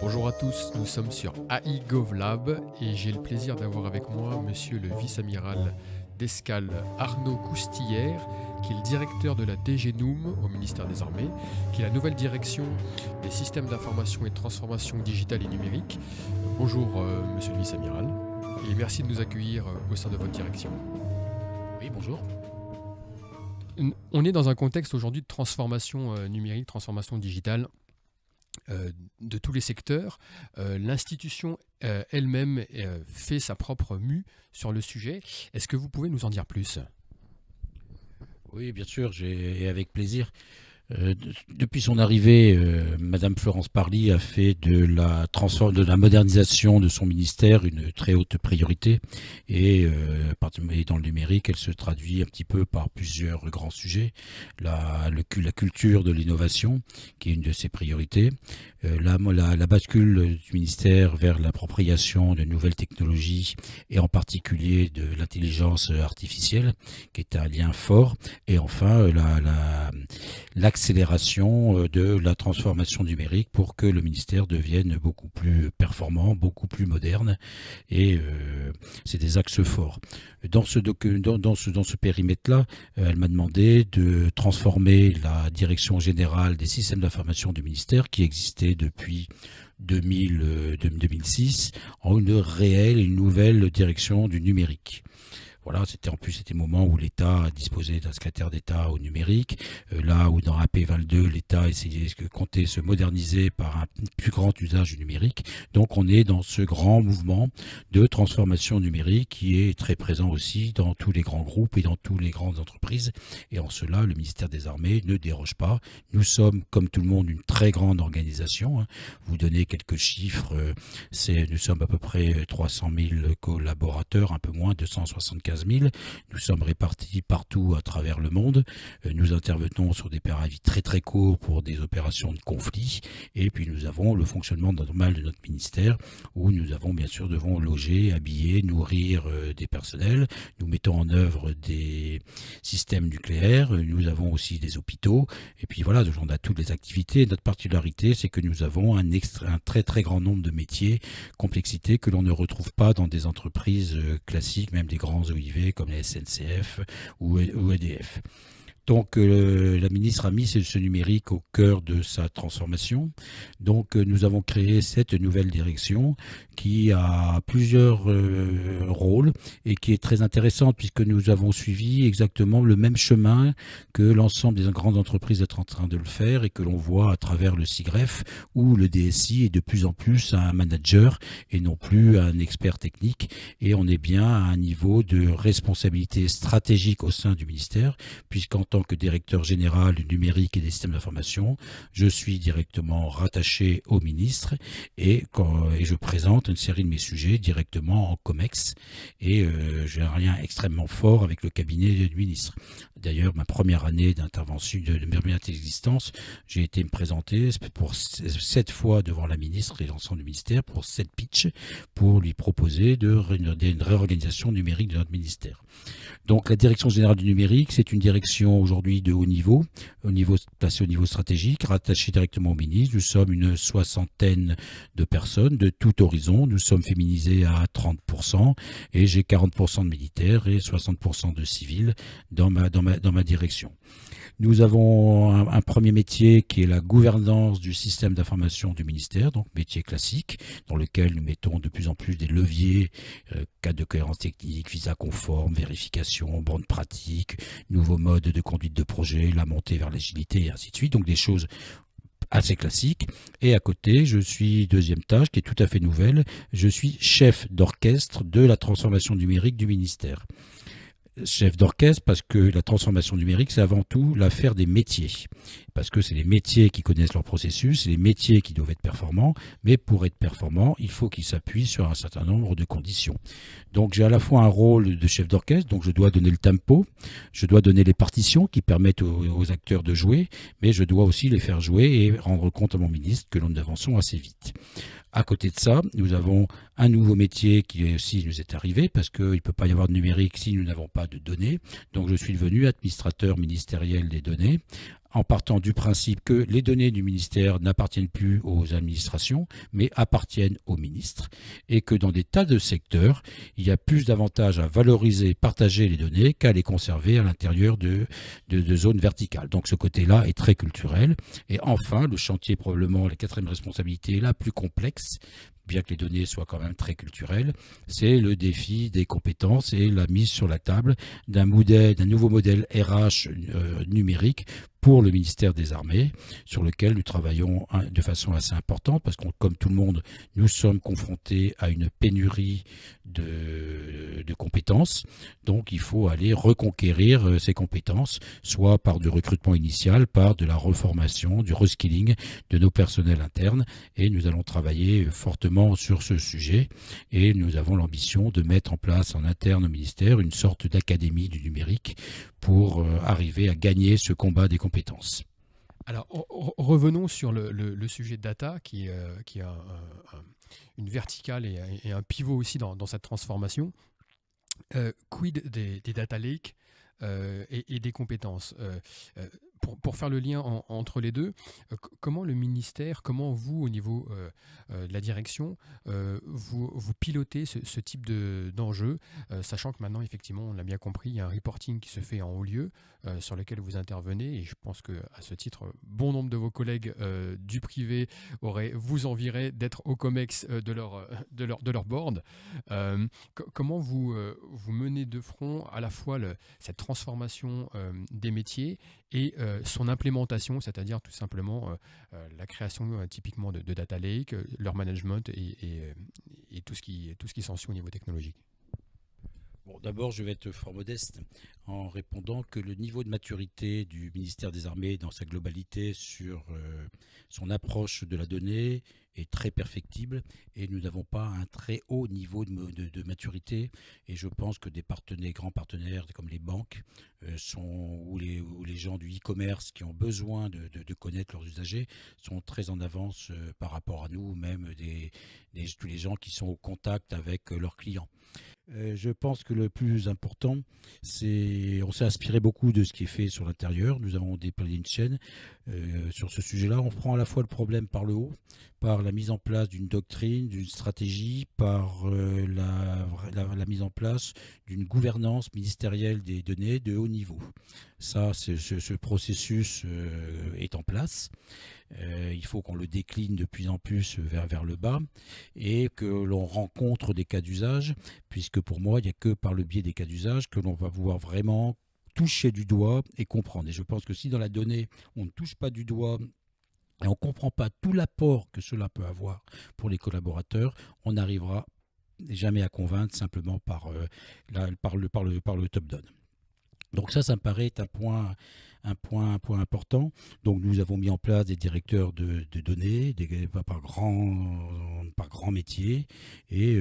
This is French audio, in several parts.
Bonjour à tous, nous sommes sur AI GovLab et j'ai le plaisir d'avoir avec moi monsieur le vice-amiral d'escale Arnaud Coustillère, qui est le directeur de la DGNOM au ministère des Armées, qui est la nouvelle direction des systèmes d'information et de transformation digitale et numérique. Bonjour monsieur le vice-amiral et merci de nous accueillir au sein de votre direction. Oui, bonjour. On est dans un contexte aujourd'hui de transformation numérique, transformation digitale. De tous les secteurs. L'institution elle-même fait sa propre mue sur le sujet. Est-ce que vous pouvez nous en dire plus ? Oui, bien sûr, et avec plaisir. Depuis son arrivée, Madame Florence Parly a fait de la modernisation de son ministère une très haute priorité. Et dans le numérique, elle se traduit un petit peu par plusieurs grands sujets. La culture de l'innovation, qui est une de ses priorités. La bascule du ministère vers l'appropriation de nouvelles technologies et en particulier de l'intelligence artificielle, qui est un lien fort. Et enfin, l'accélération de la transformation numérique pour que le ministère devienne beaucoup plus performant, beaucoup plus moderne. Et c'est des axes forts. Dans ce périmètre-là, elle m'a demandé de transformer la direction générale des systèmes d'information du ministère, qui existait depuis 2006, en une nouvelle direction du numérique. Voilà, c'était le moment où l'État disposait d'un secrétaire d'État au numérique, là où dans AP22, l'État comptait se moderniser par un plus grand usage du numérique. Donc on est dans ce grand mouvement de transformation numérique qui est très présent aussi dans tous les grands groupes et dans toutes les grandes entreprises. Et en cela, le ministère des Armées ne déroge pas. Nous sommes, comme tout le monde, une très grande organisation. Vous donnez quelques chiffres, nous sommes à peu près 300 000 collaborateurs, un peu moins, 275 000. Nous sommes répartis partout à travers le monde. Nous intervenons sur des périphériques très très courts pour des opérations de conflit. Et puis nous avons le fonctionnement normal de notre ministère où nous avons bien sûr devons loger, habiller, nourrir des personnels. Nous mettons en œuvre des systèmes nucléaires. Nous avons aussi des hôpitaux. Et puis voilà, on a toutes les activités. Notre particularité, c'est que nous avons un très très grand nombre de métiers, complexité que l'on ne retrouve pas dans des entreprises classiques, même des grands OIV comme la SNCF ou EDF. Donc la ministre a mis ce numérique au cœur de sa transformation. Donc nous avons créé cette nouvelle direction qui a plusieurs rôles et qui est très intéressante puisque nous avons suivi exactement le même chemin que l'ensemble des grandes entreprises sont en train de le faire et que l'on voit à travers le SIGREF où le DSI est de plus en plus un manager et non plus un expert technique, et on est bien à un niveau de responsabilité stratégique au sein du ministère puisqu'en tant que directeur général du numérique et des systèmes d'information, je suis directement rattaché au ministre et je présente une série de mes sujets directement en COMEX, et j'ai un lien extrêmement fort avec le cabinet du ministre. D'ailleurs, ma première année d'intervention de première existence, j'ai été me présenter pour 7 fois devant la ministre et l'ensemble du ministère pour 7 pitchs pour lui proposer une réorganisation numérique de notre ministère. Donc la direction générale du numérique, c'est une direction aujourd'hui de haut niveau, placée au niveau stratégique, rattachée directement au ministre. Nous sommes une soixantaine de personnes de tout horizon. Nous sommes féminisés à 30% et j'ai 40% de militaires et 60% de civils dans ma direction. Nous avons un premier métier qui est la gouvernance du système d'information du ministère, donc métier classique, dans lequel nous mettons de plus en plus des leviers, cas de cohérence technique, visa conforme, vérification, bonne pratique, nouveaux modes de conduite de projet, la montée vers l'agilité et ainsi de suite, donc des choses assez classiques. Et à côté, je suis, deuxième tâche qui est tout à fait nouvelle, je suis chef d'orchestre de la transformation numérique du ministère. Chef d'orchestre parce que la transformation numérique, c'est avant tout l'affaire des métiers. Parce que c'est les métiers qui connaissent leur processus, c'est les métiers qui doivent être performants, mais pour être performants, il faut qu'ils s'appuient sur un certain nombre de conditions. Donc j'ai à la fois un rôle de chef d'orchestre, donc je dois donner le tempo, je dois donner les partitions qui permettent aux acteurs de jouer, mais je dois aussi les faire jouer et rendre compte à mon ministre que nous avançons assez vite. À côté de ça, nous avons un nouveau métier qui aussi nous est arrivé parce qu'il ne peut pas y avoir de numérique si nous n'avons pas de données. Donc je suis devenu administrateur ministériel des données en partant du principe que les données du ministère n'appartiennent plus aux administrations, mais appartiennent aux ministres, et que dans des tas de secteurs, il y a plus d'avantages à valoriser, partager les données qu'à les conserver à l'intérieur de zones verticales. Donc ce côté-là est très culturel. Et enfin, le chantier, probablement la quatrième responsabilité la plus complexe, bien que les données soient quand même très culturelles, c'est le défi des compétences et la mise sur la table d'un nouveau modèle RH numérique pour le ministère des Armées, sur lequel nous travaillons de façon assez importante, parce que comme tout le monde, nous sommes confrontés à une pénurie de compétences. Donc il faut aller reconquérir ces compétences, soit par du recrutement initial, par de la reformation, du reskilling de nos personnels internes. Et nous allons travailler fortement sur ce sujet. Et nous avons l'ambition de mettre en place en interne au ministère une sorte d'académie du numérique pour arriver à gagner ce combat des compétences. Alors, revenons sur le sujet data, qui est une verticale et un pivot aussi dans cette transformation. Quid des data lakes et des compétences pour faire le lien entre les deux, comment le ministère, comment vous, au niveau de la direction, vous pilotez ce type d'enjeu, sachant que maintenant, effectivement, on l'a bien compris, il y a un reporting qui se fait en haut lieu, sur lequel vous intervenez, et je pense qu'à ce titre, bon nombre de vos collègues du privé vous envieraient d'être au COMEX de leur board. Comment vous menez de front à la fois cette transformation des métiers et son implémentation, c'est-à-dire tout simplement la création typiquement de data lake, leur management et tout ce qui s'ensuit au niveau technologique. Bon, d'abord, je vais être fort modeste en répondant que le niveau de maturité du ministère des Armées dans sa globalité sur son approche de la donnée est très perfectible et nous n'avons pas un très haut niveau de maturité, et je pense que des grands partenaires comme les banques ou les gens du e-commerce qui ont besoin de connaître leurs usagers sont très en avance par rapport à nous, même tous les gens qui sont au contact avec leurs clients. Je pense que le plus important, on s'est inspiré beaucoup de ce qui est fait sur l'intérieur. Nous avons déployé une chaîne sur ce sujet-là. On prend à la fois le problème par le haut, par la mise en place d'une doctrine, d'une stratégie, par la mise en place d'une gouvernance ministérielle des données de haut niveau. Ça, ce processus est en place. Il faut qu'on le décline de plus en plus vers le bas et que l'on rencontre des cas d'usage, puisque pour moi, il n'y a que par le biais des cas d'usage que l'on va pouvoir vraiment toucher du doigt et comprendre. Et je pense que si dans la donnée, on ne touche pas du doigt et on ne comprend pas tout l'apport que cela peut avoir pour les collaborateurs, on n'arrivera jamais à convaincre simplement par le top-down. Donc ça me paraît être un point important. Donc nous avons mis en place des directeurs de données par grand métier, et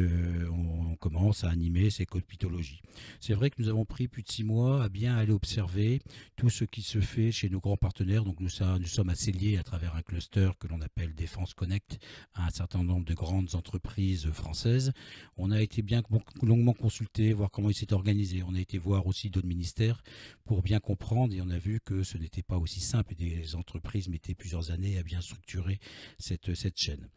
on commence à animer ces copitologies. C'est vrai que nous avons pris plus de 6 mois à bien aller observer tout ce qui se fait chez nos grands partenaires. Donc nous sommes assez liés à travers un cluster que l'on appelle Défense Connect à un certain nombre de grandes entreprises françaises. On a été bien longuement consultés, voir comment ils s'étaient organisés. On a été voir aussi d'autres ministères pour bien comprendre, et on a vu que ce n'était pas aussi simple, et des entreprises mettaient plusieurs années à bien structurer cette chaîne.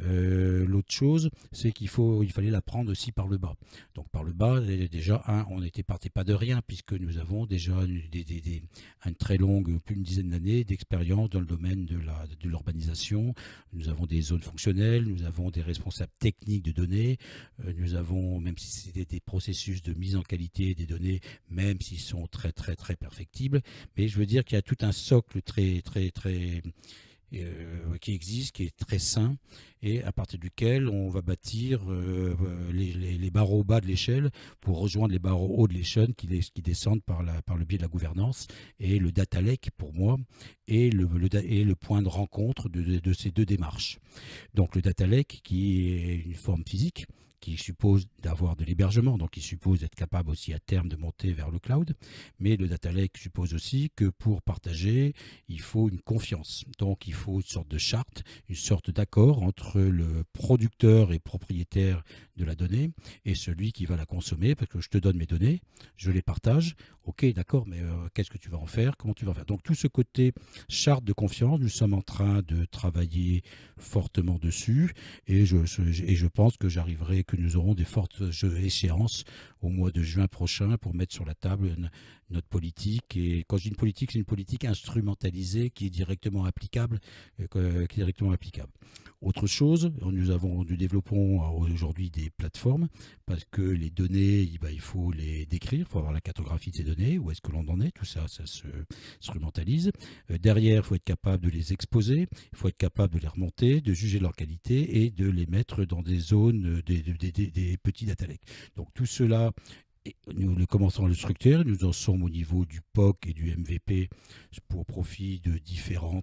L'autre chose, c'est qu'il fallait la prendre aussi par le bas. Donc par le bas, déjà, on n'était parti pas de rien, puisque nous avons déjà une très longue, plus d'une dizaine d'années d'expérience dans le domaine de l'urbanisation. Nous avons des zones fonctionnelles, nous avons des responsables techniques de données, nous avons, même si c'était des processus de mise en qualité des données, même s'ils sont très très très perfectibles, mais je veux dire qu'il y a tout un socle très très très qui existe, qui est très sain, et à partir duquel on va bâtir les barreaux bas de l'échelle pour rejoindre les barreaux hauts de l'échelle qui descendent par le biais de la gouvernance. Et le data lake, pour moi, est le point de rencontre de ces deux démarches. Donc le data lake, qui est une forme physique, qui suppose d'avoir de l'hébergement, donc qui suppose d'être capable aussi à terme de monter vers le cloud. Mais le data lake suppose aussi que pour partager, il faut une confiance. Donc il faut une sorte de charte, une sorte d'accord entre le producteur et propriétaire de la donnée et celui qui va la consommer, parce que je te donne mes données, je les partage, ok d'accord, mais qu'est-ce que tu vas en faire, comment tu vas en faire. Donc tout ce côté charte de confiance, nous sommes en train de travailler fortement dessus et je pense que que nous aurons des fortes échéances au mois de juin prochain pour mettre sur la table notre politique. Et quand je dis une politique, c'est une politique instrumentalisée qui est directement applicable. Autre chose, nous développons aujourd'hui des plateformes parce que les données, il faut les décrire, il faut avoir la cartographie de ces données, où est-ce que l'on en est, tout ça, ça se instrumentalise. Derrière, il faut être capable de les exposer, il faut être capable de les remonter, de juger leur qualité et de les mettre dans des zones, des petits data lakes. Donc tout cela, et nous commençons à le structurer, nous en sommes au niveau du POC et du MVP pour profit de différents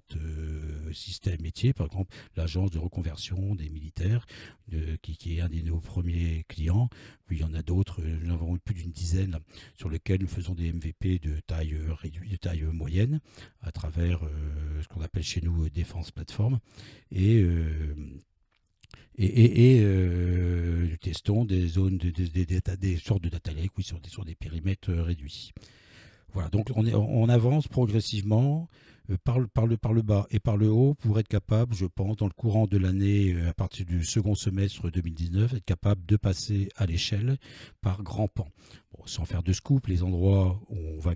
systèmes métiers. Par exemple, l'agence de reconversion des militaires, qui est un de nos premiers clients. Puis il y en a d'autres, nous en avons plus d'une dizaine sur lesquels nous faisons des MVP de taille réduite, de taille moyenne, à travers ce qu'on appelle chez nous Défense Plateforme. Nous testons des zones, des sortes de data lake, oui, sur des périmètres réduits. Voilà, donc on avance progressivement par le bas et par le haut pour être capable, je pense, dans le courant de l'année, à partir du second semestre 2019, être capable de passer à l'échelle par grands pans. Bon, sans faire de scoop, les endroits où on va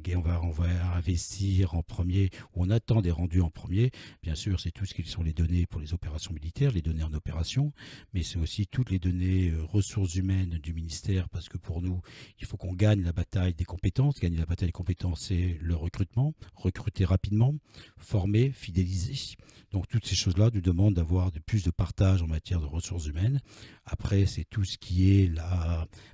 investir en premier, où on attend des rendus en premier, bien sûr, c'est tout ce qui sont les données pour les opérations militaires, les données en opération, mais c'est aussi toutes les données ressources humaines du ministère, parce que pour nous, il faut qu'on gagne la bataille des compétences. Gagner la bataille des compétences, c'est le recrutement, recruter rapidement, former, fidéliser. Donc toutes ces choses-là nous demandent d'avoir plus de partage en matière de ressources humaines. Après, c'est tout ce qui est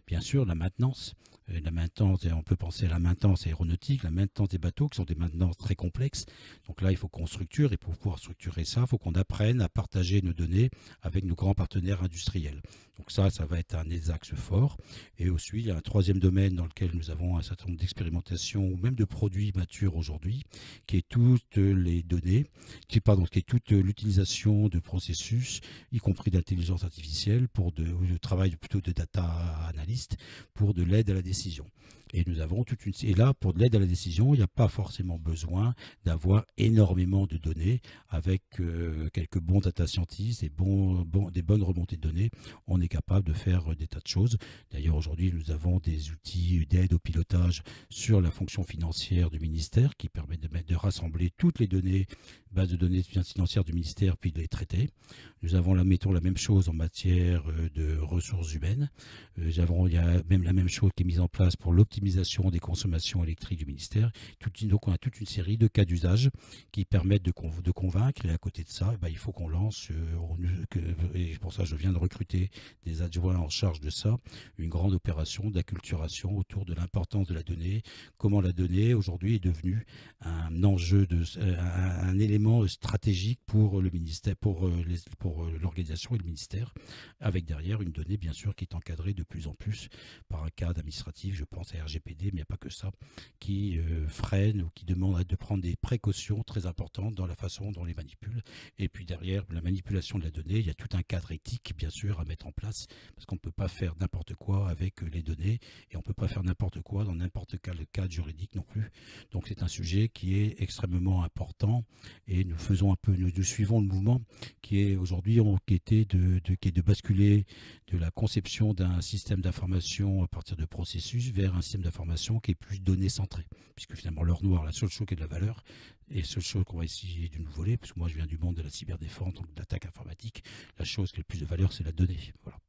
bien sûr la maintenance. La maintenance, on peut penser à la maintenance aéronautique, la maintenance des bateaux, qui sont des maintenances très complexes. Donc là, il faut qu'on structure, et pour pouvoir structurer ça, il faut qu'on apprenne à partager nos données avec nos grands partenaires industriels. Donc ça va être un des axes forts. Et aussi, il y a un troisième domaine dans lequel nous avons un certain nombre d'expérimentations, ou même de produits matures aujourd'hui, qui est toutes les données, qui est toute l'utilisation de processus, y compris d'intelligence artificielle, ou de travail plutôt de data analyst, pour de l'aide à la décision. Et nous avons et là, pour de l'aide à la décision, il n'y a pas forcément besoin d'avoir énormément de données. Avec quelques bons data scientists et des bonnes remontées de données, on est capable de faire des tas de choses. D'ailleurs, aujourd'hui, nous avons des outils d'aide au pilotage sur la fonction financière du ministère qui permettent de rassembler toutes les données, bases de données financières du ministère, puis de les traiter. Mettons la même chose en matière de ressources humaines. Il y a même la même chose qui est mise en place pour l'optimisation des consommations électriques du ministère. Donc on a toute une série de cas d'usage qui permettent de convaincre. Et à côté de ça, il faut qu'on lance, et pour ça je viens de recruter des adjoints en charge de ça, une grande opération d'acculturation autour de l'importance de la donnée, comment la donnée aujourd'hui est devenue un enjeu, un élément stratégique pour le ministère, pour l'organisation et le ministère, avec derrière une donnée bien sûr qui est encadrée de plus en plus par un cadre administratif, je pense à RGPD, mais il n'y a pas que ça, qui freine ou qui demande de prendre des précautions très importantes dans la façon dont on les manipule. Et puis derrière la manipulation de la donnée, il y a tout un cadre éthique bien sûr à mettre en place, parce qu'on ne peut pas faire n'importe quoi avec les données, et on ne peut pas faire n'importe quoi dans n'importe quel cadre juridique non plus. Donc c'est un sujet qui est extrêmement important, et nous suivons le mouvement qui est aujourd'hui qui est de basculer de la conception d'un système d'information à partir de processus vers un système d'information qui est plus données centré, puisque finalement l'or noir, la seule chose qui a de la valeur, et la seule chose qu'on va essayer de nous voler, parce que moi je viens du monde de la cyberdéfense, donc de l'attaque informatique, la chose qui a le plus de valeur, c'est la donnée. Voilà.